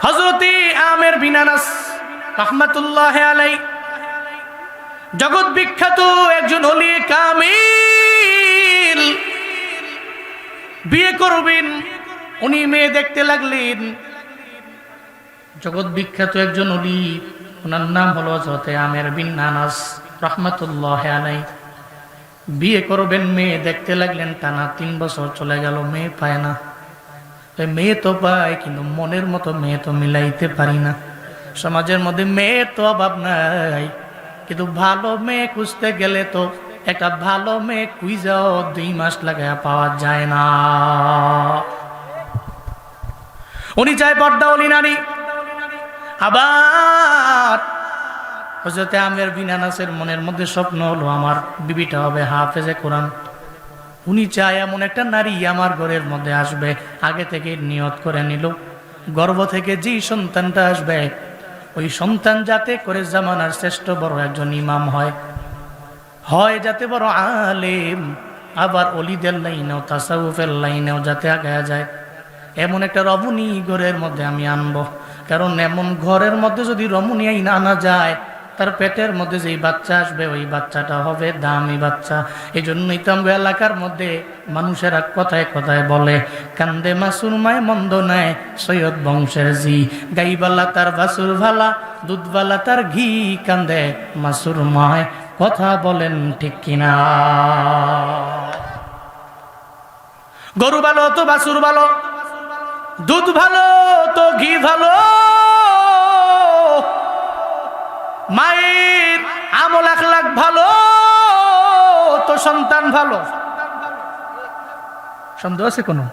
হযরতে আমের বিন আনাস রাহমাতুল্লাহ আলাইহি জগৎ বিখ্যাত একজন ওলি কামিল, বিয়ে করবেন। উনি মেয়ে দেখতে লাগলেন। জগৎ বিখ্যাত একজন ওলি, ওনার নাম হলো হযরতে আমের বিন আনাস রাহমাতুল্লাহ আলাইহি। বিয়ে করবেন, মেয়ে দেখতে লাগলেন। টানা 3 বছর চলে গেল, মেয়ে পায় না। মেয়ে তো পায়, কিন্তু মনের মতো মেয়ে তো মিলাইতে পারি না। সমাজের মধ্যে মেয়ে তো অভাব নাই, কিন্তু ভালো মেয়ে খুঁজতে গেলে তো একটা ভালো মেয়ে খুঁজাও 2 মাস লাগে, পাওয়া যায় না। উনি চায় পর্দাওয়ালি নারী। আবার হযরতে আমের বিন আনাসের মনের মধ্যে স্বপ্ন হলো আমার বিবিটা হবে হাফেজে কোরআন। উনি চায় এমন একটা নারী আমার ঘরের মধ্যে আসবে। আগে থেকে নিয়ত করে নিল, গর্ভ থেকে যে সন্তানটা আসবে ওই সন্তান যাতে করে জামানার শ্রেষ্ঠ বড় একজন ইমাম হয় যাতে বড় আলেম, আবার অলিদের লাইনেও তাসাউফের লাইনেও যাতে আগায়া যায়, এমন একটা রমণী ঘরের মধ্যে আমি আনবো। কারণ এমন ঘরের মধ্যে যদি রমণী আইন আনা যায়, তার পেটের মধ্যে যেই বাচ্চা আসবে ওই বাচ্চাটা হবে দামি বাচ্চা। এই জন্যই তো আমরা এলাকার মধ্যে মানুষেরা কথায় কথায় বলে, কান্দে মাসুর মায় মন্দ নেয় সৈয়দ বংশের জি, গাইবালা তার বাসুর ভালা, দুধবালা তার ঘি, কান্দে মাসুর মায়। কথা বলেন ঠিক কিনা? গরু ভালো তো বাসুর ভালো, দুধ ভালো তো ঘি ভালো, মায়ের আমল আখলাক ভালো তো সন্তান ভালো। সন্দেহ আছে কোনো?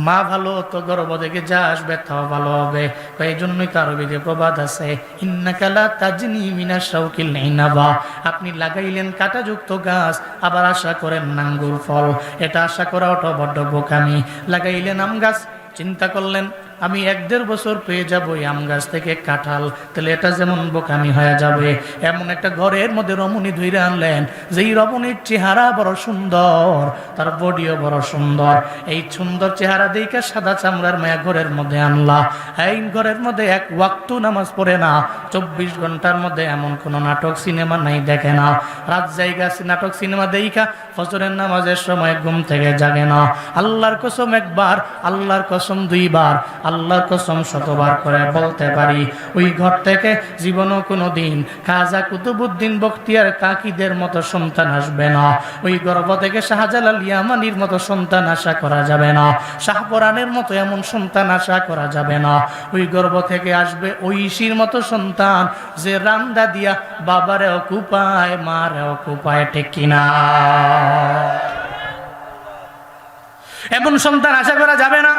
মা ভালো তো গর্ভ থেকে যা আসবে তাও ভালো হবে। এই জন্যই তো আরবিতে প্রবাদ আছে, ইন্নাকা লা তাজনি মিনাশ শাউকিল ইনাবা। আপনি লাগাইলেন কাঁটাযুক্ত গাছ, আবার আশা করেন নাঙ্গুর ফল। এটা আশা করা ওটা বড্ড বোকামি। লাগাইলেন আম গাছ, চিন্তা করলেন আমি 1-1.5 বছর পেয়ে যাবো এই আম গাছ থেকে কাঁঠাল, তাহলে এটা যেমন বোকামি হয়ে যাবে। এমন একটা ঘরের মধ্যে রমণী ধরে আনলেন, যেই রমণীর চেহারা বড় সুন্দর, তার বডিও বড় সুন্দর। এই সুন্দর চেহারা দেখে সাদা চামড়ার মায়া ঘরের মধ্যে আনলা। এই ঘরের মধ্যে 1 ওয়াক্ত নামাজ পড়ে না, 24 ঘন্টার মধ্যে এমন কোনো নাটক সিনেমা নাই, দেখে না। রাত জায়গা নাটক সিনেমা দেখা ফজরের নামাজের সময় ঘুম থেকে জাগে না। আল্লাহর কসম 1 বার, আল্লাহর কসম 2 বার, আল্লাহর কসম 100বার করে বলতে পারি, ওই ঘর থেকে জীবনও কোনো দিন খাজা কুতুবউদ্দিন বখতিয়ার কাকিদের মতো সন্তান আসবে না। ওই গর্ভ থেকে শাহজালাল ইয়ামানির মতো সন্তান আশা করা যাবে না। শাহপরানের মতো এমন সন্তান আশা করা যাবে না। ওই গর্ভ থেকে আসবে ঐশীর মতো সন্তান, যে রান্দা দিয়া বাবারেও কুপায় মারেও কুপায়, ঠিক কিনা? এমন সন্তান আশা করা যাবে না।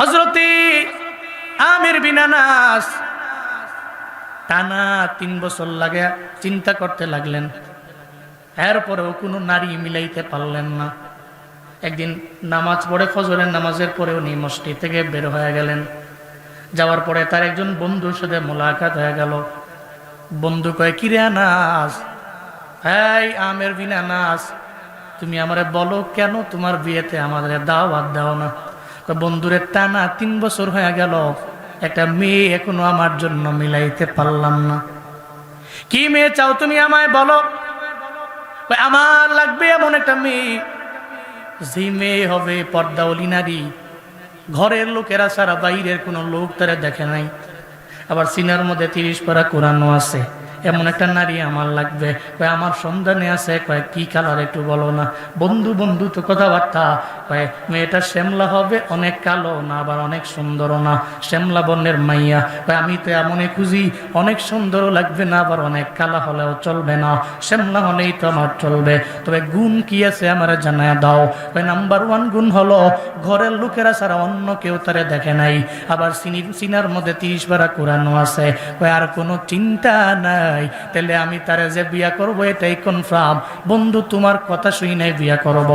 হযরতে আমের বিন আনাস টানা 3 বছর লাগে চিন্তা করতে লাগলেন, এরপরেও কোনো নারী মিলাইতে পারলেন না। একদিন নামাজ পড়ে, ফজরের নামাজের পরে উনি মসজিদ থেকে বের হয়ে গেলেন। যাওয়ার পরে তার একজন বন্ধুর সাথে মোলাকাত হয়ে গেল। বন্ধু কয়, কিরে আনাস, এই আমের বিন আনাস, তুমি আমারে বলো কেন তোমার বিয়েতে আমাদের দাওয়াত দাও না? বন্ধুরে টানা 3 বছর হয়ে গেল, একটা মেয়ে এখনো আমার জন্য মিলাইতে পারলাম না। কি মেয়ে চাও তুমি আমায় বলো? আমার লাগবে এমন একটা মেয়ে, যে মেয়ে হবে পর্দাওয়ালি নারী, ঘরের লোকেরা ছাড়া বাইরের কোনো লোক তারা দেখে নাই, আবার সিনার মধ্যে 30 পারা কোরআনও আছে, এমন একটা নারী আমার লাগবে। কয় আমার সন্ধানে আছে। কয় কি কালার একটু বলো না? বন্ধু বন্ধু তো কথাবার্তা। কয় মেয়েটা শ্যামলা হবে, অনেক কালো না আবার অনেক সুন্দরও না, শ্যামলা বর্ণের মাইয়া। কয় আমি তো এমনই খুঁজি, অনেক সুন্দরও লাগবে না আবার অনেক কালা হলেও চলবে না, শ্যামলা হলেই তো আমার চলবে। তবে গুণ কি আছে আমার জানায় দাও। কয় নাম্বার 1 গুণ হলো ঘরের লোকেরা ছাড়া অন্য কেউ তারে দেখে নাই, আবার সিনার মধ্যে 30 পারা কোরআনও আছে। কয় আর কোনো চিন্তা নাই, তাহলে আমি তারে যে বিয়া করবো এটাই কনফার্ম। বন্ধু তোমার কথা শুই নাই বিয়া করব।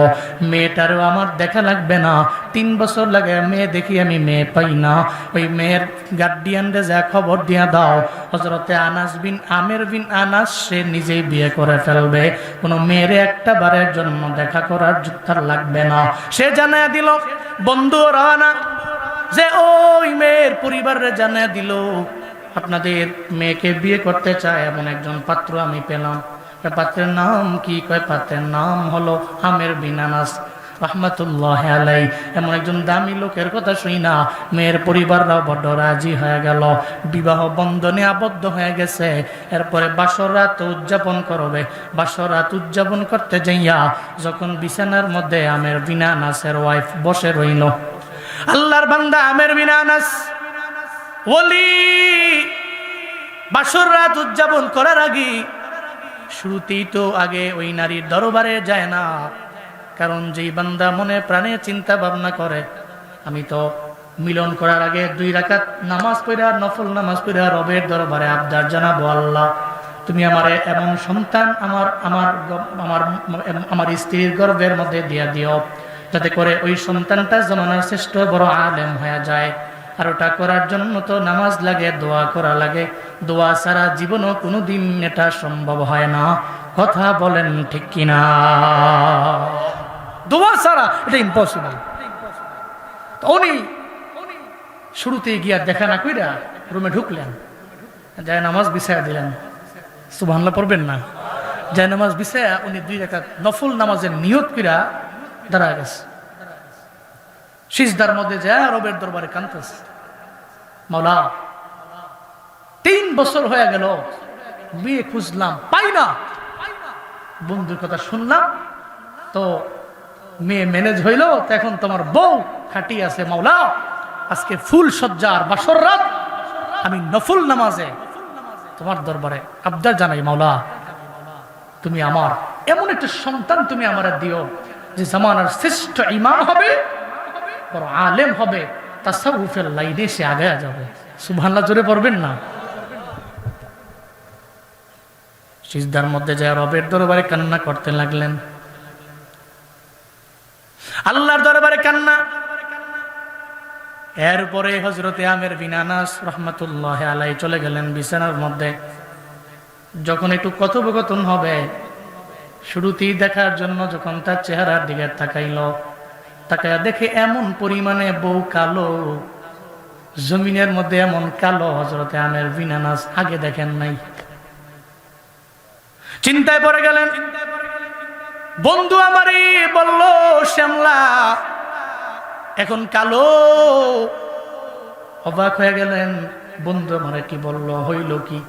মেয়েটারও আমার দেখা লাগবে না, 3 বছর লাগে মেয়ে দেখি, আমি মেয়ে পাই না। ওই মেয়ের গার্ডিয়ানরে যা খবর দিয়া দাও, হযরতে আনাস বিন আমের বিন আনাস সে নিজেই বিয়ে করে ফেলবে, কোনো মেয়েরে একটা বারের জন্য দেখা করার তার লাগবে না। সে জানায় দিল। বন্ধু রওনা, পরিবারে জানিয়ে দিল আপনাদের মেয়েকে বিয়ে করতে চায় এমন একজন পাত্র আমি পেলাম। পাত্রের নাম কি? কয় পাত্রের নাম হলো আমের বিন আনাস রহমাতুল্লাহ আলাই। এমন একজন দামি লোকের কথা শুই না মেয়ের পরিবাররাও বড় রাজি হয়ে গেল, বিবাহ বন্ধনে আবদ্ধ হয়ে গেছে। এরপরে বাসর রাত উদযাপন করবে। বাসর রাত উদযাপন করতে যাইয়া যখন বিছানার মধ্যে আমের বিন আনাসের ওয়াইফ বসে রইল, আল্লাহর বান্দা আমের বিন আনাস ওলি বাসর রাত উদযাপন করার আগে শুরুতেই তো আগে ওই নারীর দরবারে যায় না। কারণ যেই বান্দা মনে প্রাণে চিন্তা ভাবনা করে আমি তো মিলন করার আগে 2 রাকাত নামাজ পড়া, নফল নামাজ পড়া রবের দরবারে আবদার জানাবো, আল্লাহ তুমি আমারে এমন সন্তান আমার আমার আমার আমার স্ত্রীর গর্ভের মধ্যে দিয়া দিও যাতে করে ওই সন্তানটা জমানার শ্রেষ্ঠ বড় আলেম হয়ে যায়। আর ওটা করার জন্য তো নামাজ লাগে, দোয়া করা লাগে। দোয়া ছাড়া জীবনও কোনোদিন এটা সম্ভব হয় না। কথা বলেন ঠিক কিনা? দোয়া ছাড়া এটা ইম্পসিবল। উনি শুরুতে গিয়া দেখা না কইরা রুমে ঢুকলেন, যায় নামাজ বিছায়া দিলেন। সুবহানাল্লাহ পড়বেন না? যায় নামাজ বিছায়া উনি 2 রাকাত নফল নামাজের নিয়ত কইরা দাঁড়া গেছে। সিজদার মধ্যে যায় রবের দরবারে কাঁদতেছে, মাওলা 3 বছর হয়ে গেল বিয়ে খুঁজলাম পাই না, বন্ধুর কথা শুনলাম তো মেয়ে ম্যানেজ হইল, তো এখন তোমার বউ খাটি আছে। মাওলা আজকে ফুল সজ্জার বাসর রাত, আমি নফল নামাজে তোমার দরবারে আবদার জানাই, মাওলা তুমি আমার এমন একটা সন্তান তুমি আমার দিও যে জামানার শ্রেষ্ঠ ইমাম হবে, বড় আলেম হবে, তাসাউফের লাইনে সে আগে যাবে। সুবহানাল্লাহ জোরে পড়বেন না? সিজদার মধ্যে যায় রবের দরবারে কান্না করতে লাগলেন, আল্লাহর দরবারে কান্না। এরপরে হযরতে আমের বিন আনাস রাহমাতুল্লাহ আলাইহি চলে গেলেন বিছানার মধ্যে। যখন একটু কথোপকথন হবে, শুরুতেই দেখার জন্য যখন তার চেহারার দিকে তাকাইল, তাকায়া দেখে এমন পরিমাণে বউ কালো, জমিনের মধ্যে এমন কালো হযরতে আমের বিন আনাস আগে দেখেন নাই। চিন্তায় পড়ে গেলেন। বন্ধু আমারই বলল, শ্যামলা এখন কালো। অবাক হয়ে গেলেন, বন্ধু আমারে কি বলল, হইল কি?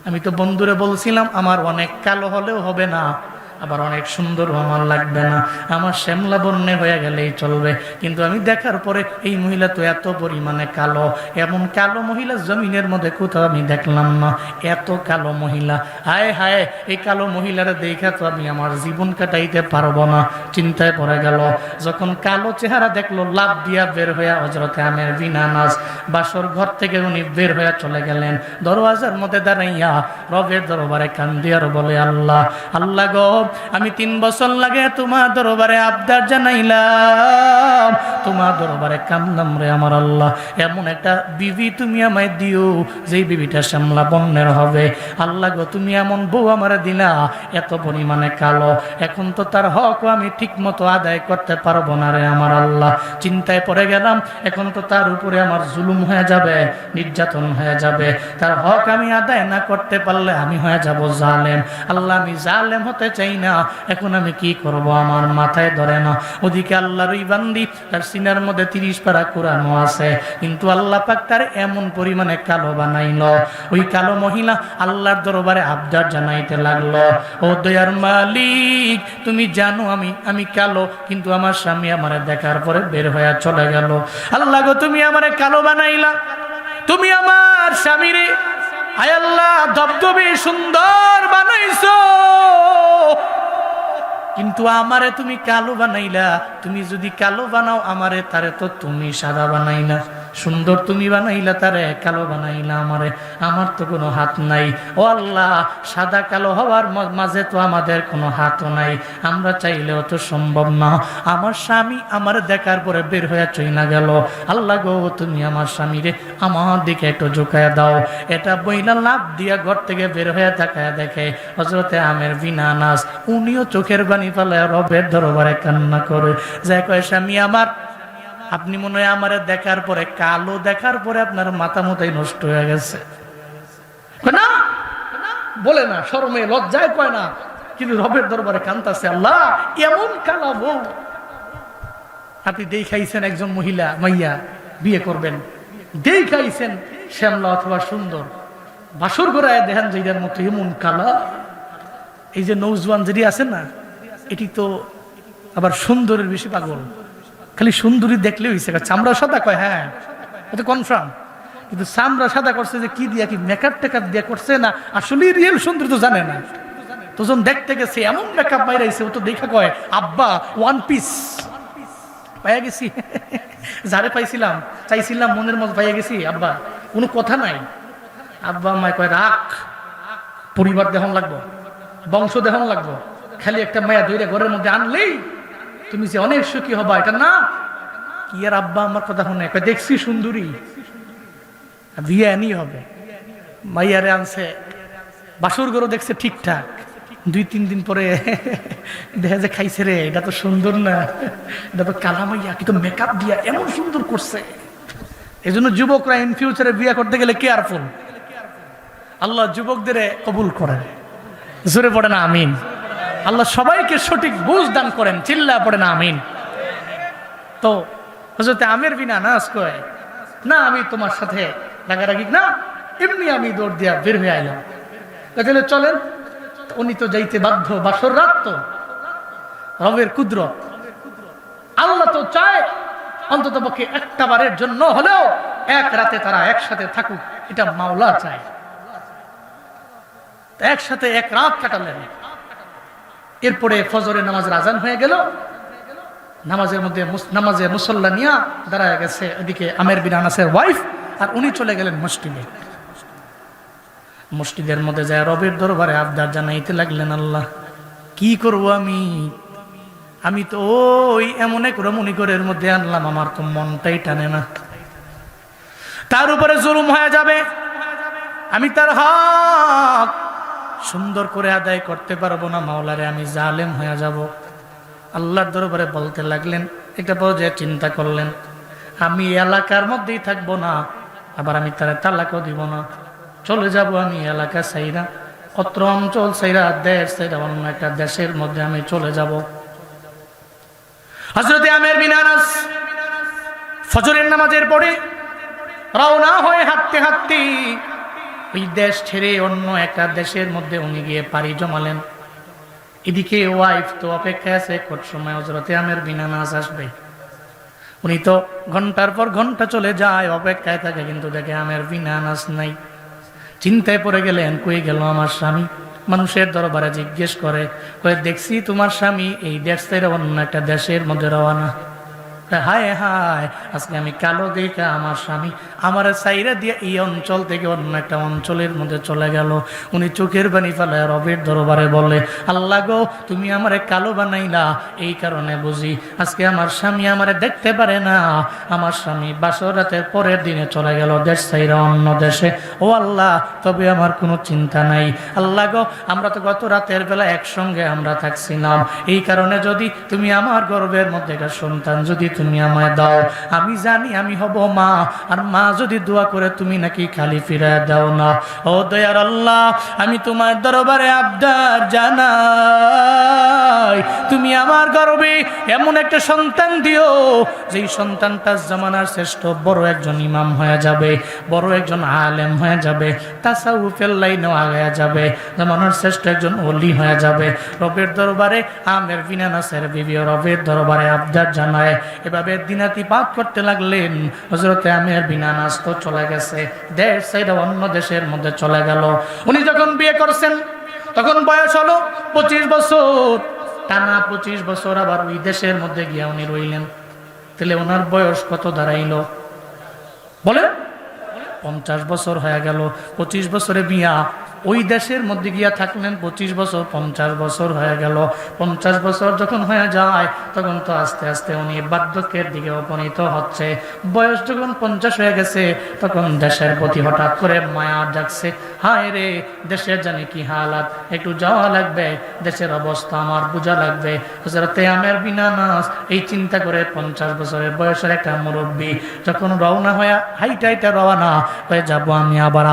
আমি তো বন্ধুরে বলছিলাম আমার অনেক কালো হলেও হবে না, আবার অনেক সুন্দর আমার লাগবে না, আমার শ্যামলা বর্ণে হয়ে গেলেই চলবে। কিন্তু আমি দেখার পরে এই মহিলা তো এত পরিমাণে কালো, এমন কালো মহিলা জমিনের মধ্যে কোথাও আমি দেখলাম না। এত কালো মহিলা, হায় হায়, এই কালো মহিলারা দেখা তো আমি আমার জীবন কাটাইতে পারবো না। চিন্তায় পড়ে গেল। যখন কালো চেহারা দেখলো, লাভ দিয়া বের হইয়া হযরতে আমের বিন আনাস বাসর ঘর থেকে উনি বের হইয়া চলে গেলেন। দরওয়াজার মধ্যে দাঁড়াইয়া রবের দরবারে কান্দিয়ার বলে, আল্লাহ আল্লাহ গো, আমি 3 বছর লাগে তোমার দরবারে আবদার জানাইলাম, তোমার দরবারে কান্দলাম রে আমার আল্লাহ, এমন একটা বিবি তুমি আমায় দিও যেই বিবিটা শ্যামলা বর্ণের হবে। আল্লাহ গো, তুমি এমন বউ আমার দিলা এত পরিমাণে কালো, এখন তো তার হক আমি ঠিক মতো আদায় করতে পারবো না রে আমার আল্লাহ। চিন্তায় পড়ে গেলাম, এখন তো তার উপরে আমার জুলুম হয়ে যাবে, নির্যাতন হয়ে যাবে, তার হক আমি আদায় না করতে পারলে আমি হয়ে যাব জালেম। আল্লাহ আমি জালেম হতে চাই না, এখন আমি কি করব, আমার মাথায় ধরে না। ওদিকে আল্লাহর ওই বান্দি, তার সিনার মধ্যে 30 পারা কোরআনও আছে, কিন্তু আল্লাহ পাক তার এমন পরিমাণে কালো বানাইল। ওই কালো মহিলা আল্লাহর দরবারে আবদার জানাইতে লাগলো, ও দয়ার মালিক, তুমি জানো আমি কালো, কিন্তু আমার স্বামী আমারে দেখার পরে বের হয়ে চলে গেল। আল্লাহ গো, তুমি আমারে কালো বানাইলা, তুমি আমার স্বামীরে আয় আল্লাহ ধবধবে সুন্দর বানাইছো, কিন্তু আমারে তুমি কালো বানাইলা। তুমি যদি কালো বানাও আমারে, তারে তো তুমি সাদা বানাইলা। সুন্দর তুমি বানাইলা, তারে কালো বানাইলা আমারে, আমার তো কোনো হাত নাই। ও আল্লাহ, সাদা কালো হওয়ার মাঝে তো আমাদের কোনো হাতও নাই, আমরা চাইলেও তো সম্ভব না। আমার স্বামী আমার দেখার পরে বের হয়ে চইলা গেল। আল্লাহ গো, তুমি আমার স্বামীরে আমার দিকে একটু ঝুঁকায় দাও। এটা বইলা লাভ দিয়া ঘর থেকে বের হয়ে তাকায় দেখে হযরতে আমের বিন আনাস, উনিও চোখের পানি ফেলে রবের দরবারে কান্না করে, যে কয় স্বামী আমার আপনি মনে হয় আমার দেখার পরে, কালো দেখার পরে আপনার মাথা মোটাই নষ্ট হয়ে গেছে। না বলে না, শরমে লজ্জায় কয় না, কিন্তু রবের দরবারে কান্তাছে, আল্লাহ এমন কালা বউ। আপনি দেখাইছেন একজন মহিলা মাইয়া বিয়ে করবেন, দেখাইছেন শ্যামলা অথবা সুন্দর, বাসর ঘরায় দেখেন যে এটার মতো এমন কালা। এই যে নৌজওয়ান যেটি আছে না, এটি তো আবার সুন্দরের বেশি পাগল, খালি সুন্দরী দেখলে হয়েছে, চামড়া সাদা কয়, হ্যাঁ এটা কনফার্ম, কিন্তু চামড়া সাদা করছে যে কি দিয়া, কি মেকআপ টেকআপ দিয়ে করছে না, আসলে রিয়েল সুন্দর তো জানে না। তো যখন দেখতে গেছে এমন মেকআপ বাইরাইছে, ও তো দেখা কয় আব্বা ওয়ান পিস পাইয়া গেছি। যারে পাইছিলাম চাইছিলাম মনের মতো পাইয়া গেছি আব্বা, কোনো কথা নাই। আব্বা আমায় কয় রাখ, পরিবার দেখন লাগবো, বংশ দেখন লাগবো, খালি একটা মায়া ধরে ঘরের মধ্যে আনলেই তুমি যে অনেক সুখী হবা, এটা না কি। আর আব্বা আমার কথা শুনে কয় দেখছি সুন্দরী, বিয়ে আনি হবে। মাইয়ারে আনছে, বাসর ঘরও দেখছে ঠিকঠাক, 2-3 দিন পরে দেখা যায় খাইছে রে, এটা তো সুন্দর না, এটা তো কালা মাইয়া, কিন্তু মেকআপ দিয়া এমন সুন্দর করছে। এই জন্য যুবকরা ইন ফিউচারে বিয়ে করতে গেলে কেয়ারফুল। আল্লাহ যুবকদের কবুল করেন, জোরে পড়ে না আমিন। আল্লাহ সবাইকে সঠিক বুঝ দান করেন, চিল্লা পড়ে না আমিন। তো হযরত আমের বিন আনাস কয়, না আমি তোমার সাথে রাগারাগি না, এমনি আমি দৌড় দিয়া বের হয়ে আইলাম। তাহলে চলেন, উনি তো যাইতে বাধ্য, বাসর রাত তো, রবের কুদরত। আল্লাহ তো চায় অন্তত পক্ষে একটা বারের জন্য হলেও এক রাতে তারা একসাথে থাকুক, এটা মাওলা চায়। একসাথে এক রাত কাটালেন। এরপরে ফজরের নামাজের আজান হয়ে গেল, নামাজে মুসল্লা নিয়া দাঁড়ায় গেছে এদিকে আমের বিন আনাসের ওয়াইফ, আর উনি চলে গেলেন মসজিদে। মসজিদের মধ্যে যায় রবের দরবারে আবদার জানাইতে লাগলেন, আল্লাহ কি করব আমি তো ওই এমন এক রমণীগরের মধ্যে আনলাম, আমার তো মনটাই টানে না, তার উপরে জুলুম হয়ে যাবে, আমি তার হক সুন্দর করে আদায় করতে পারবো না, মাওলারে আমি জালেম হয়ে যাব। আল্লাহর দরবারে বলতে লাগলেন। একটা পর্যায়ে চিন্তা করলেন, আমি এলাকার মধ্যেই থাকবো না, আবার আমি তার তালাকও দিব না, চলে যাব আমি এলাকা সাইরা, অত্র অঞ্চল সাইরা, দেশ সাইরা, অন্য একটা দেশের মধ্যে আমি চলে যাব। হযরত আমের বিন আনাস ফজরের নামাজের পরে রওনা হয়ে হাঁটতে হাঁটতে ওই দেশ ছেড়ে অন্য একটা দেশের মধ্যে উনি গিয়ে পাড়ি জমালেন। এদিকে ওয়াইফ তো অপেক্ষায় আছে, কত সময় হযরত আমের বিন আনাস আসবে। উনি তো ঘন্টার পর ঘন্টা চলে যায়, অপেক্ষায় থাকে, কিন্তু দেখে আমের বিন আনাস নাই। চিন্তায় পড়ে গেলেন, কই গেল আমার স্বামী? মানুষের দরবারে জিজ্ঞেস করে, কয়ে দেখছি তোমার স্বামী এই দেশ থেকে অন্য একটা দেশের মধ্যে রওনা। হায় হায়, আজকে আমি কালো দেখে আমার স্বামী আমার সাইরা দিয়ে এই অঞ্চল থেকে অন্য একটা অঞ্চলের মধ্যে চলে গেল। উনি চোখের পানি ফেলায় রবের দরবারে বলে, আল্লাহ গো তুমি আমারে কালো বানাইলা, এই কারণে বুঝি আজকে আমার স্বামী আমারে দেখতে পারে না। আমার স্বামী বাসর রাতের পরের দিনে চলে গেল দেশ সাইরা অন্য দেশে। ও আল্লাহ, তবে আমার কোনো চিন্তা নাই। আল্লাহ গো, আমরা তো গত রাতের বেলা একসঙ্গে আমরা থাকছিলাম, এই কারণে যদি তুমি আমার গর্ভের মধ্যে একটা সন্তান যদি তুমি আমায় দাও, আমি জানি আমি হব মা, আর মা যদি দোয়া করে তুমি নাকি খালি ফিরায় দাও না। ও দয়ার আল্লাহ, আমি তোমার দরবারে আবদার জানাই, তুমি আমার গর্ভে এমন একটা সন্তান দিও, যেই সন্তানটা জামানার শ্রেষ্ঠ বড় একজন ইমাম হয়ে যাবে, বড় একজন আলেম হয়ে যাবে, তাসাউফের লাইনেও আগায়া যাবে, জামানার শ্রেষ্ঠ একজন ওলি হয়ে যাবে। রবের দরবারে আমের বিন আনাসের বিবি রবের দরবারে আবদার জানায়। এভাবে দিনাতি পাঠ করতে লাগলেন। হযরত আমের বিন আনাস তো চলে গেছে, দেশ সাইডে অন্য দেশের মধ্যে চলে গেল। উনি যখন বিয়ে করছেন তখন বয়স হলো 25 বছর। টানা 25 বছর আবার ওই দেশের মধ্যে গিয়া উনি রইলেন। তাহলে ওনার বয়স কত দাঁড়াইলো বলে? 50 বছর হয়ে গেল। 25 বছরে বিয়া, ওই দেশের মধ্যে গিয়া থাকলেন 25 বছর, 50 বছর হয়ে গেল। 50 বছর যখন হয়ে যায় তখন তো আস্তে আস্তে উনি বার্ধক্যের দিকে উপনীত হচ্ছে। বয়স যখন 50 হয়ে গেছে তখন দেশের প্রতি হঠাৎ করে মায়া জাগছে। হায় রে, দেশের জানি কি হালাত, একটু যাওয়া লাগবে, দেশের অবস্থা আমার বোঝা লাগবে। হযরতে আমের বিন আনাস এই চিন্তা করে 50 বছরের বয়সের একটা মুরব্বী যখন রওনা হয়ে হাইটা রওনা হয়ে যাব আমি আবার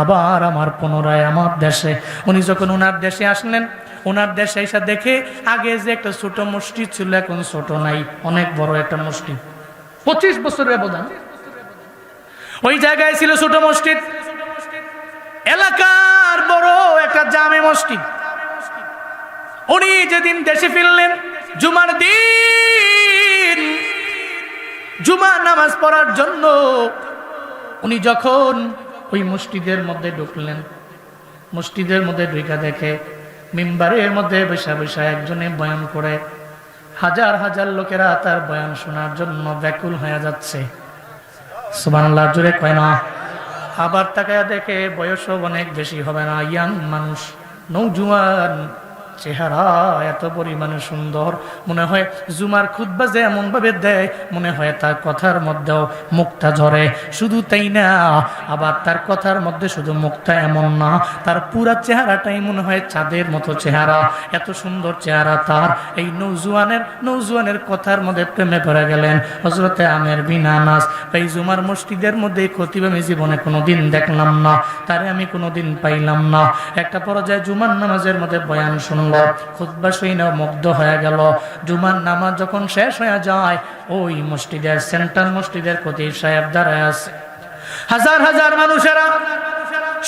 আমার পুনরায় আমার দেশে। উনি যখন ওনার দেশে আসলেন, ওনার দেশে এসে দেখে আগে যে একটা ছোট মসজিদ ছিল এখন ছোট নাই, অনেক বড় একটা মসজিদ। 25 বছর ব্যবধান। ওই জায়গায় ছিল ছোট মসজিদ, এলাকার বড় একটা জামে মসজিদ। উনি যেদিন দেশে ফিরলেন জুমার দিন, জুমার নামাজ পড়ার জন্য উনি যখন ওই মসজিদের মধ্যে ঢুকলেন, মসজিদের মধ্যে ঢুকা দেখে মিম্বারের মধ্যে বসা বসা একজনে বয়ান করে, হাজার হাজার লোকেরা তার বয়ান শোনার জন্য ব্যাকুল হয়ে যাচ্ছে। সুবহানাল্লাহ, জোরে কয় না। আবার তাকায় দেখে বয়সও অনেক বেশি হবে না, ইয়াং মানুষ, নৌজওয়ান চেহারা, এত পরিমাণে সুন্দর। মনে হয় জুমার খুতবা যে এমন ভাবে দেয় মনে হয় তার কথার মধ্যেও মুখটা ঝরে। শুধু তাই না, আবার তার কথার মধ্যে শুধু মুখটা এমন না, তার পুরা চেহারাটাই মনে হয় চাঁদের মতো চেহারা, এত সুন্দর চেহারা তার। এই নৌজওয়ানের কথার মধ্যে প্রেমে পড়ে গেলেন হযরতে আমের বিন আনাস। এই জুমার মসজিদের মধ্যে খতিব আমি জীবনে কোনোদিন দেখলাম না, তারে আমি কোনোদিন পাইলাম না। একটা পর্যায়ে জুমার নামাজের মধ্যে বয়ান শুনল, খুতবা শুনে মুগ্ধ হয়ে গেল। জুমার নামাজ যখন শেষ হয়ে যায় ওই মসজিদের সেন্ট্রাল মসজিদের খতিব সাহেব দাঁড়ায় আছে, হাজার হাজার মানুষেরা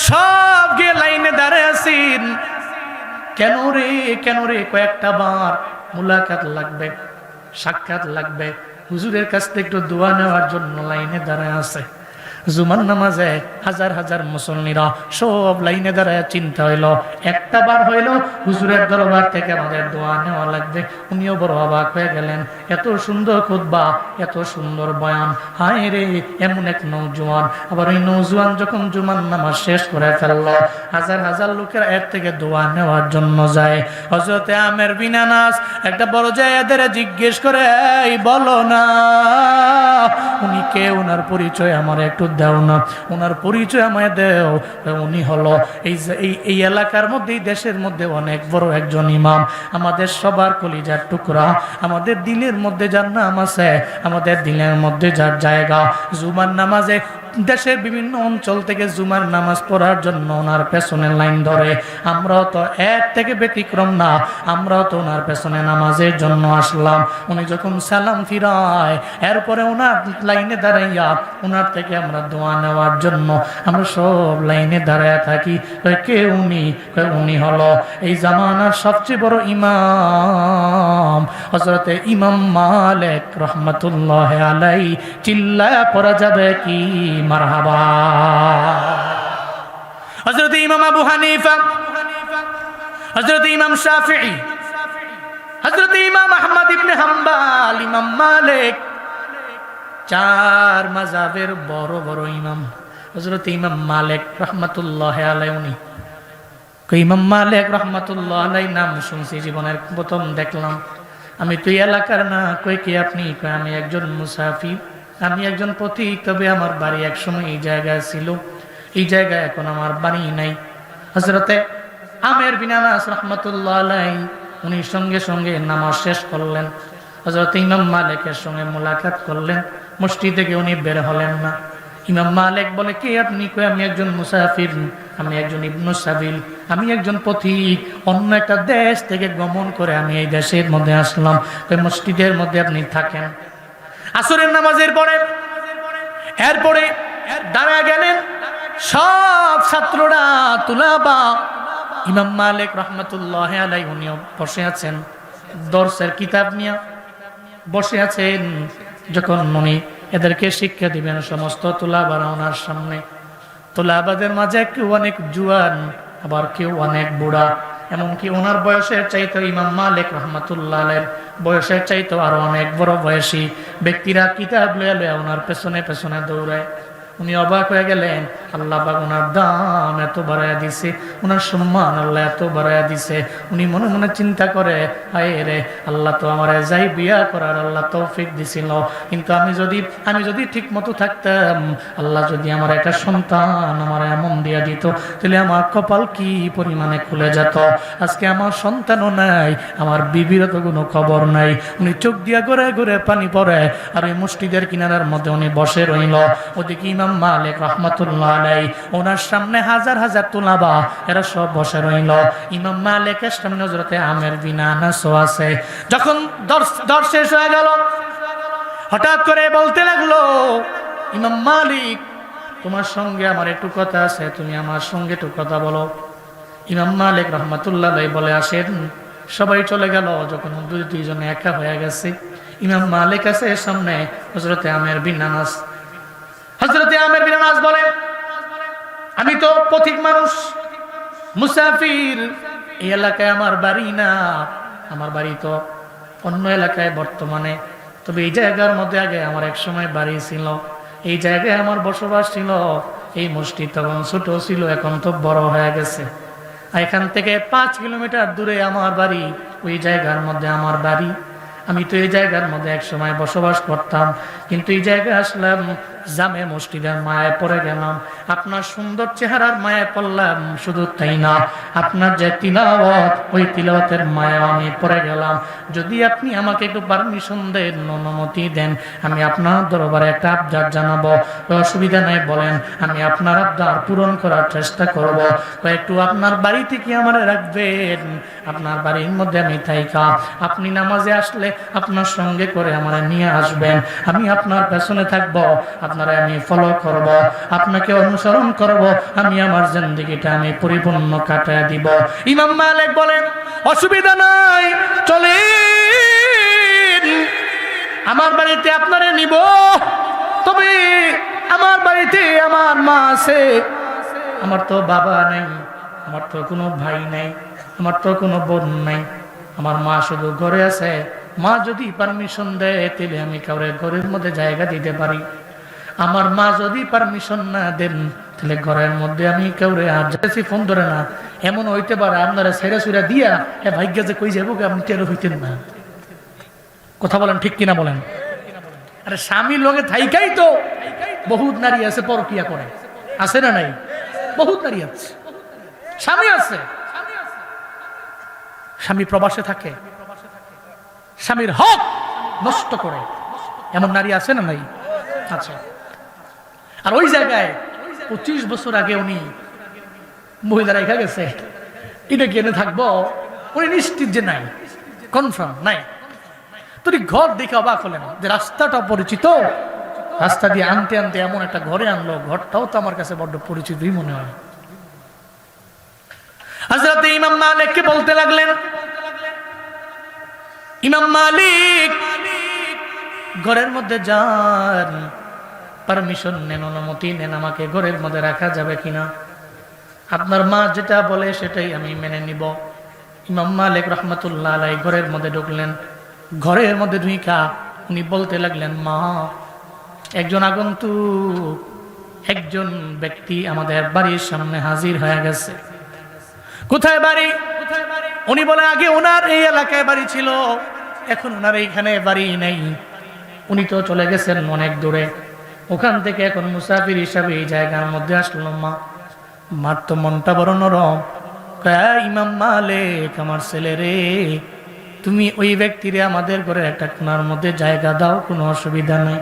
সব গিয়ে লাইনে দাঁড়ায় আছেন। কেন রে কয়েকটা বার মুলাকাত লাগবে, সাক্ষাৎ লাগবে, হুজুরের কাছ থেকে একটু দোয়া নেওয়ার জন্য লাইনে দাঁড়ায় আছে। জুমার নামাজে হাজার হাজার মুসল্লিরা সব লাইনে দাঁড়ায় চিন্তা হইলো, একটা বার হইলো হুজুরের দরবার থেকে আমাদের দোয়া নেওয়া লাগবে। উনিও বড় অবাক হয়ে গেলেন, এত সুন্দর খুতবা, এত সুন্দর বয়ান, হায় রে এমন এক নৌজওয়ান। আবার ওই নৌজওয়ান যখন জুমার নামাজ শেষ করে ফেললো, হাজার হাজার লোকেরা এর থেকে দোয়া নেওয়ার জন্য যায়। হযরতে আমের বিন আনাস একটা বড় যায় এদের জিজ্ঞেস করে, এই বলো না উনি কে, ওনার পরিচয় আমার একটু দাও না, ওনার পরিচয় আমায় দেও। উনি হলো এই এলাকার মধ্যে, এই দেশের মধ্যে অনেক বড় একজন ইমাম, আমাদের সবার কলিজার টুকরা, আমাদের দিলের মধ্যে যার নাম আছে, আমাদের দিলের মধ্যে যার জায়গা। জুমার নামাজে দেশের বিভিন্ন অঞ্চল থেকে জুমার নামাজ পড়ার জন্য ওনার পেছনে লাইন ধরে। আমরাও তো এর থেকে ব্যতিক্রম না, আমরাও তো ওনার পেছনে নামাজের জন্য আসলাম। উনি যখন সালাম ফিরায় এরপরে ওনার লাইনে দাঁড়াইয়া ওনার থেকে আমরা দোয়া নেওয়ার জন্য আমরা সব লাইনে দাঁড়ায় থাকি। কে উনি? উনি হলো এই জামানার সবচেয়ে বড় ইমাম হযরতে ইমাম মালিক রহমাতুল্লাহ আলাইহি। চিল্লায়া পড়া যাবে কি মারহাবা। হযরত ইমাম আবু হানিফা, হযরত ইমাম শাফিঈ, হযরত ইমাম আহমদ ইবনে হাম্বল, ইমাম মালিক, চার মাযহাবের বড় বড় ইমাম। হযরত ইমাম মালিক রাহমাতুল্লাহ আলাইহি, উনি ইমাম মালিক রাহমাতুল্লাহ আলাইহি নাম শুনছি, জীবনের প্রথম দেখলাম। আমি তো এই এলাকার না। কই কি আপনি? কই আমি একজন মুসাফির, আমি একজন পথিক, তবে আমার বাড়ি একসময় এই জায়গায় ছিল, এই জায়গায় এখন আমার বাড়ি নাই। হযরতে আমের বিন আনাস রাহমাতুল্লাহ আলাইহি উনি সঙ্গে সঙ্গে নামাজ শেষ করলেন, হযরত ইমাম মালিকের সঙ্গে মুলাকাত করলেন। মসজিদ থেকে উনি বের হলেন না। ইমাম মালিক বলে, কে আপনি? কই আমি একজন মুসাফির, আমি একজন ইবনু সাবিল, আমি একজন পথিক, অন্য একটা দেশ থেকে গমন করে আমি এই দেশের মধ্যে আসলাম। কই মসজিদের মধ্যে আপনি থাকেন? আসরের নামাজের পরে এরপরে দাঁড়া গেলেন সব ছাত্ররা, তুলাবা। ইমাম মালিক রহমাতুল্লাহ আলাইহি উনিও বসে আছেন, দর্সের কিতাব নিয়ে বসে আছেন। যখন উনি এদেরকে শিক্ষা দিবেন সমস্ত তুলাবারা ওনার সামনে, তুলাবাদের মাঝে কেউ অনেক জুয়ান, আবার কেউ অনেক বুড়া, এমনকি ওনার বয়সের চাইতে ইমাম মালিক রহমাতুল্লাহ আলাইহির বয়সের চাইতে আরো অনেক বড় বয়সী ব্যক্তিরা কিতাব লয়ে লয়ে ওনার পেছনে পেছনে দৌড়ায়। উনি অবাক হয়ে গেলেন, আল্লাহ পাক ওনার দাম এত বাড়াইয়া দিছে, ওনার সম্মান আল্লাহ এত বাড়াইয়া দিছে। উনি মনে মনে চিন্তা করে, হায় রে, আল্লাহ তো আমার যাই বিয়া করার আল্লাহ তৌফিক দিছিল, কিন্তু আমি যদি ঠিক মতো থাকতাম, আল্লাহ যদি আমার একটা সন্তান আমার এমন দিয়া দিত, তাহলে আমার কপাল কি পরিমাণে খুলে যেত। আজকে আমার সন্তানও নাই, আমার বিবির তো কোনো খবর নাই। উনি চোখ দিয়া ঘুরে ঘুরে পানি পড়ে, আর ওই মসজিদের কিনারার মধ্যে উনি বসে রইল। ওদিকে ইমাম মালিক রাহমাতুল্লাহ আলাইহি, ওনার সামনে হাজার হাজার তুলাবা, এরা সব বসে রইল। ইমাম মালিকের সামনে হযরতে আমের বিন আনাসও আছে। যখন দর্শ শেষ হয়ে গেল, হঠাৎ করে বলতে লাগলো, ইমাম মালিক, তোমার সঙ্গে আমার একটু কথা আছে, তুমি আমার সঙ্গে একটু কথা বলো। ইমাম মালিক রাহমাতুল্লাহ আলাইহি বলে, আসেন। সবাই চলে গেল। যখন দুইজনে একা হয়ে গেছে, ইমাম মালিক আছে সামনে, হযরতে আমের বিন আনাস। হযরতে আমের বিন আনাস বলে, আমি তো পথিক মানুষ, মুসাফির, এই এলাকায় আমার বাড়ি না, আমার বাড়ি তো অন্য এলাকায় বর্তমানে। তবে এই জায়গার মধ্যে আগে আমার এক সময় বাড়ি ছিল, এই জায়গায় আমার বসবাস ছিল। এই মসজিদ তখন ছোট ছিল, এখন তো বড় হয়ে গেছে। এখান থেকে 5 কিলোমিটার দূরে আমার বাড়ি, ওই জায়গার মধ্যে আমার বাড়ি। আমি তো এই জায়গার মধ্যে এক সময় বসবাস করতাম, কিন্তু এই জায়গায় আসলাম জামে মসজিদের মায়ায় পড়ে গেলাম। আপনার সুন্দর চেহারার মায়ায় পড়লাম, শুধু তাই না, আপনার যে তিলাওয়াত, ওই তিলাওয়াতের মায়া আমি পড়ে গেলাম। যদি আপনি আমাকে একটু পারমিশন দেন, অনুমতি দেন, আমি আপনার দরবারে একটা আবদার জানাবো। অসুবিধা নাই, বলেন, আমি আপনার আবদার পূরণ করার চেষ্টা করব। একটু আপনার বাড়িতে কি আমার রাখবেন? আপনার বাড়ির মধ্যে আমি থাইকা, আপনি নামাজে আসলে আপনার সঙ্গে করে আমার নিয়ে আসবেন, আমি আপনার পেছনে থাকবো, আপনারা আমি ফলো করব, আপনাকে অনুসরণ করব, আমি আমার জিন্দেগিটা আমি পরিপূর্ণ কাটায় দিব। ইমাম মালিক বলেন, অসুবিধা নাই, চলেন, আমার বাড়িতে আপনারে নিব। তবে আমার বাড়িতে আমার মা আছে, আমার তো বাবা নাই, আমার তো কোনো ভাই নাই, আমার তো কোনো বোন নাই, আমার মা শুধু ঘরে আছে। মা যদি পারমিশন দেয়, তাহলে আমি কাউরে ঘরের মধ্যে জায়গা দিতে পারি। আমার মা যদি পারমিশন না দেন, তাহলে ঘরের মধ্যে আমি কাউরে আর যাচ্ছি ফোন ধরে না। এমন হইতে পারে আপনারা ছেড়া ছুড়া দিয়া এ ভাগ্য যে কই যাবো, আপনি টেরো হইতেন না। কথা বলেন, ঠিক কিনা বলেন? আরে স্বামীর লগে থাইকাই তো বহুত নারী আছে পরকিয়া করে, আছে না নাই? বহুত নারী আছে, স্বামী আছে, স্বামী প্রবাসে থাকে, স্বামীর হক নষ্ট করে, এমন নারী আছে না নাই? আচ্ছা। আর ওই জায়গায় 25 বছর আগে উনি মহিলা রেখা গেছে, এটা কেনে থাকবো, উনি নিশ্চিত যে নাই, কনফার্ম নাই। তুমি ঘর দেখে অবাক হলেন যে রাস্তাটা পরিচিত, রাস্তা দিয়ে আনতে আনতে এমন একটা ঘরে আনলো, ঘরটাও তো আমার কাছে বড্ড পরিচিতই মনে হয়। হযরত ইমাম মালিককে বলতে লাগলেন, ইমাম মালিক, ঘরের মধ্যে যান, পারমিশন নেন, অনুমতি নেন, আমাকে ঘরের মধ্যে রাখা যাবে কিনা? আপনার মা যেটা বলে সেটাই আমি মেনে নিব। ইমাম মালিক রাহমাতুল্লাহ আলাইহি ঘরের মধ্যে ঢুকলেন। ঘরের মধ্যে ঢুইকা উনি বলতে লাগলেন, মা, একজন আগন্তুক, একজন ব্যক্তি আমাদের বাড়ির সামনে হাজির হয়ে গেছে। কোথায় বাড়ি? উনি বলে, আগে ওনার এই এলাকায় বাড়ি ছিল, এখন ওনার এইখানে বাড়ি নেই, উনি তো চলে গেছেন অনেক দূরে, ওখান থেকে এখন মুসাফির হিসাবে এই জায়গার মধ্যে আসলো। মা, মার তো মনটা বড় নরম। ইমাম মালিক, আমার ছেলে রে, তুমি ওই ব্যক্তিরে আমাদের ঘরে একটা কোণার মধ্যে জায়গা দাও, কোনো অসুবিধা নেই।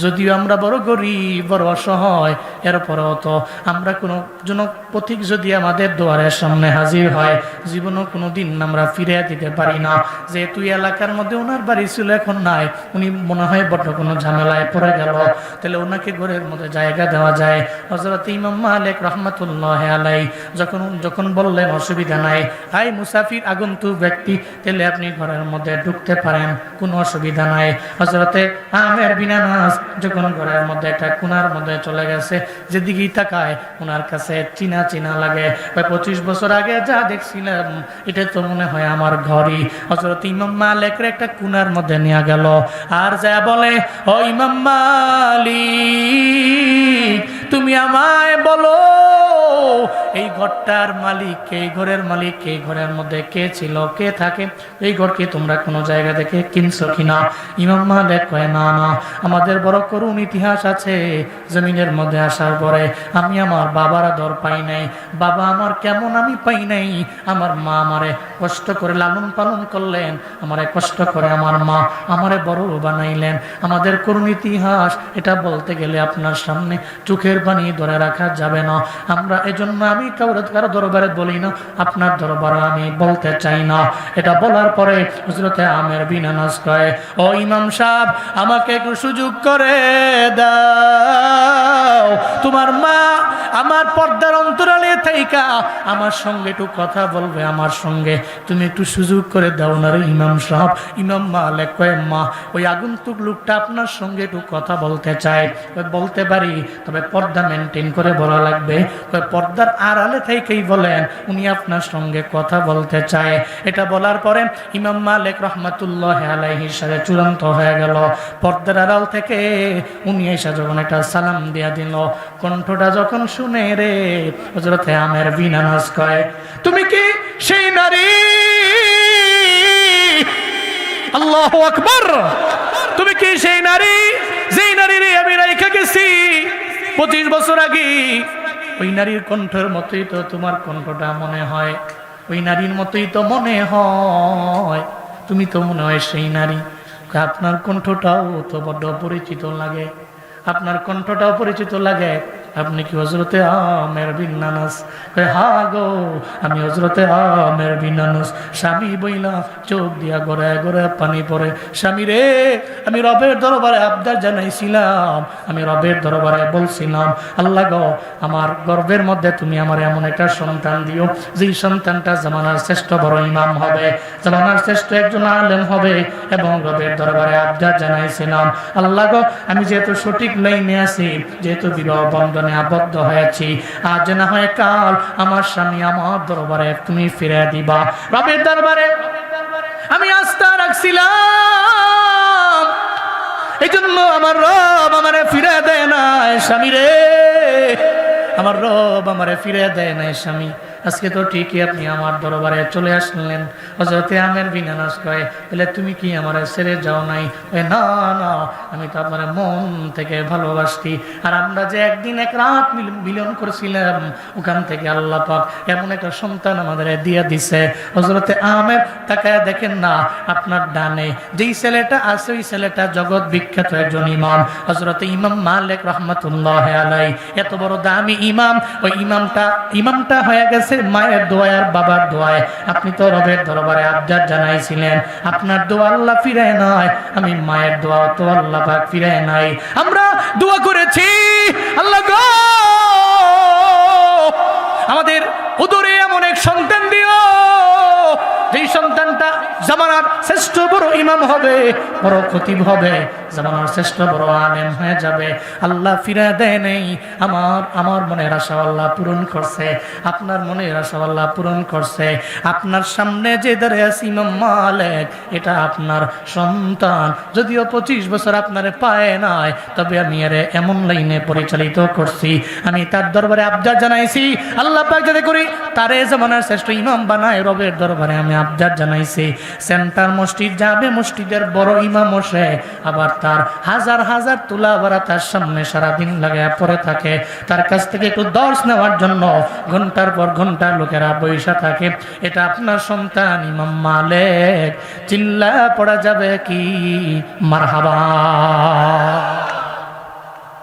যদিও আমরা বড় গরিব, বড় অসহায়, এরপরেও তো আমরা কোনো জনপথিক যদি আমাদের দুয়ারের সামনে হাজির হয়, জীবনও কোনো দিন আমরা ফিরে দিতে পারি না। যেহেতু এলাকার মধ্যে ওনার বাড়ি ছিল, এখন নাই, উনি মনে হয় বড় কোনো ঝামেলায় পড়ে গেল, তাহলে ওনাকে ঘরের মধ্যে জায়গা দেওয়া যায়। হযরত ইমাম মালিক রাহমাতুল্লাহ আলাইহি যখন বললেন, অসুবিধা নাই, হাই মুসাফির আগন্তুক ব্যক্তি, তাহলে আপনি ঘরের মধ্যে ঢুকতে পারেন, কোনো অসুবিধা নাই। হযরতে আমের বিন আনাস যখন ঘরের মধ্যে একটা কোণার মধ্যে চলে গেছে, যেদিকেই তাকায় ওনার কাছে চিনা চিনা লাগে। 25 বছর আগে যা দেখছিলাম, এটা তো মনে হয় আমার ঘরই। হযরত ইমাম মালিকের একটা কোণার মধ্যে নিয়ে গেল, আর যা বলে, ও ইমাম মালিক, তুমি আমায় বলো এই ঘরটার মালিক কে, এই ঘরের মালিক কে, এই ঘরের মধ্যে কে ছিল, কে থাকে, এই ঘরকে তোমরা কোনো জায়গা থেকে কিনছো কিনা? ইমাম মালিক কয় না না, আমাদের বড় করুণ ইতিহাস আছে। জমিনের মধ্যে আসার পরে আমি আমার বাবার আদর পাই নাই, বাবা আমার কেমন আমি পাই নাই। আমার মা আমারে কষ্ট করে লালন পালন করলেন, আমারে কষ্ট করে আমার মা আমারে বড় বানাইলেন। আমাদের করুণ ইতিহাস, এটা বলতে গেলে আপনার সামনে চোখের পানি ধরে রাখা যাবে না। আমরা এজন্য আমি কারো দরবারে বলি না, আপনার দরবারে আমি বলতে চাই না। এটা বলার পরে হযরতে আমের বিন আনাস কয়, ও ইমাম সাহেব, আমাকে একটু সুযোগ করে দাও। তোমার মা আমার পর্দার অন্তরালে থাইকা আমার সঙ্গে একটু কথা বলবে, আমার সঙ্গে তুমি একটু সুযোগ করে দাও না রে ইমাম সাহেব। ইমাম মালিক কয়, মা ওই আগন্তুক লোকটা আপনার সঙ্গে একটু কথা বলতে চায়। বলতে পারি, তবে পর্দা মেনটেন করে বলা লাগবে। পর্দার আড়ালে থেকেই বলেন, উনি আপনার সঙ্গে কথা বলতে চায়। এটা বলার পরে ইমাম মালিক রহমাতুল্লাহ আলাইহির সাথে চূড়ান্ত হয়ে গেল। পর্দার আড়াল থেকে উনি এসে যখন একটা সালাম দিয়া দিল, কণ্ঠটা যখন শুনে রে হযরতে আমের বিন আনাস কয়, তুমি কি সেই নারী? আল্লাহু আকবার! তুমি কি সেই নারী যেই নারীর আমি রাইখা গেছি 25 বছর আগে? ওই নারীর কণ্ঠের মতোই তো তোমার কণ্ঠটা মনে হয়, ওই নারীর মতোই তো মনে হয়, তুমি তো মনে হয় সেই নারী। আপনার কণ্ঠটাও তো বড্ড পরিচিত লাগে, আপনার কণ্ঠটাও পরিচিত লাগে। আপনি কি হযরতে আমের বিন আনাস? হ্যাঁ গো, আমি হযরতে আমের বিন আনাস। স্বামী বইলা চোখ দিয়া গড়ায় গড়ায় পানি পড়ে। স্বামী রে, আমি রবের দরবারে আবদার জানাইছিলাম, আমি রবের দরবারে বলছিলাম, আল্লাহ গো, আমার গর্ভের মধ্যে তুমি আমার এমন একটা সন্তান দিও, যেই সন্তানটা জামানার শ্রেষ্ঠ বড় ইমাম হবে, জামানার শ্রেষ্ঠ একজন আলেম হবে। এবং রবের দরবারে আবদার জানাইছিলাম, আল্লাহ গো, আমি যেহেতু সঠিক লাইনে আছি, যেহেতু বিবাহ বন্ধনে আবদ্ধ হয়েছি, আজ না হয় কাল আমার স্বামী আমার দরবারে তুমি ফিরে দিবা। রবের দরবারে আমি আস্থা রাখছিলাম, এই জন্য আমার রব আমারে ফিরে দেয় না। স্বামী রে, আমার রব আমারে ফিরে দেয় না। স্বামী, আজকে তো ঠিকই আপনি আমার দরবারে চলে আসলেন। হযরতে আমের বিন আনাস কয়, বলে তুমি কি আমারে ছেড়ে যাও নাই? না না, আমি তো আপনার মন থেকে ভালোবাসি। আর আমরা যে একদিন এক রাত মিলন করেছিলাম, ওখান থেকে আল্লাহ পাক এমন একটা সন্তান আমাদের দিয়ে দিছে। হযরতে আমের তাকায় দেখেন না, আপনার ডানে যেই ছেলেটা আছে, ওই ছেলেটা জগৎ বিখ্যাত একজন ইমাম, হযরতে ইমাম মালিক রহমাতুল্লাহ আলাইহি। এত বড় দামি ইমাম, ওই ইমামটা হয়ে গেছে মায়ের দোয়ায় আর বাবার দোয়ায়। আপনি তো রবের দরবারে আবদার জানাইছিলেন, আপনার দোয়া আল্লাহ ফিরায় নাই, আমি মায়ের দোয়া তো আল্লাহ পাক ফিরায় নাই। আমরা দোয়া করেছি, আল্লাহ গো, আমাদের উদরে এমন এক সন্তান দিও, যেই সন্তানটা জামানার শ্রেষ্ঠ বড় ইমাম হবে, বড় খতিব হবে, জামানার শ্রেষ্ঠ বড় আলেম হয়ে যাবে। আল্লাহ ফিরে দেয় নেই। আমার মনের আশা আল্লাহ পূরণ করছে, আপনার মনের আশা আল্লাহ পূরণ করছে। আপনার সামনে যে দাঁড়িয়ে আছে ইমাম মালিক, এটা আপনার সন্তান। যদিও 25 বছর আপনারে পায় নাই, তবে আমি এরে এমন লাইনে পরিচালিত করছি, আমি তার দরবারে আবদার জানাইছি, আল্লাহ পাক যাতে করি তারে জামানার শ্রেষ্ঠ ইমাম বানায়। রবের দরবারে আমি আবদার জানাইছি, সেন্টার মসজিদ যাবে, মসজিদের বড় ইমাম বসে, আবার তার হাজার হাজার তুলা ভরা তার সামনে সারাদিন লাগে পড়ে থাকে। তার কাছ থেকে একটু দর্শ নেওয়ার জন্য ঘন্টার পর ঘন্টা লোকেরা বৈশা থাকে। এটা আপনার সন্তান ইমাম মালিক। চিল্লা পড়া যাবে কি মারহাবা।